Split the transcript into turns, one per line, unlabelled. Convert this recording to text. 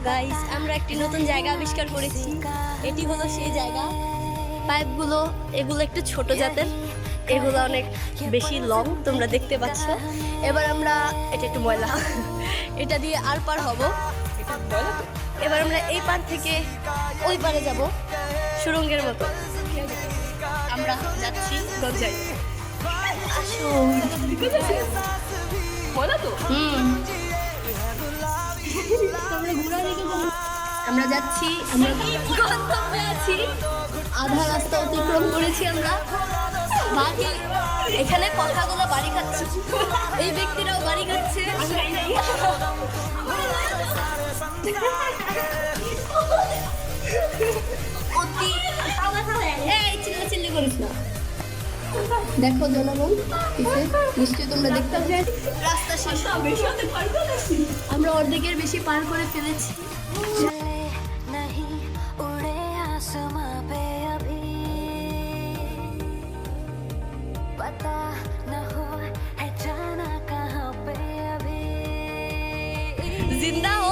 Guys, আমরা একটি নতুন জায়গা আবিষ্কার করেছি। এটি হলো সেই জায়গা। পাইপগুলো এগুলো একটু ছোট জাতের, এগুলো অনেক বেশি লং, তোমরা দেখতে পাচ্ছ। এবার আমরা এটা একটু ময়লা এটা দিয়ে আর পার হব। এবার আমরা এই পার থেকে ওই পারে যাব সুড়ঙ্গের মতো। আমরা যাচ্ছি গঞ্জায়। আসো। ময়লা তো আমরা যাচ্ছি, আমরা গন্তব্যে আছি। আধা রাস্তা অতিক্রম করেছি আমরা। বাকি এখানে কথাগুলো বাড়ি খাচ্ছে, এই ব্যক্তিরাও বাড়ি খাচ্ছে। চিল্লি করিস না। দেখো জনগণ, নিশ্চয়ই তোমরা দেখতে পাবে রাস্তা শেষ। আমরা অর্ধেকের বেশি পার করে ফেলেছি। जिंदा हो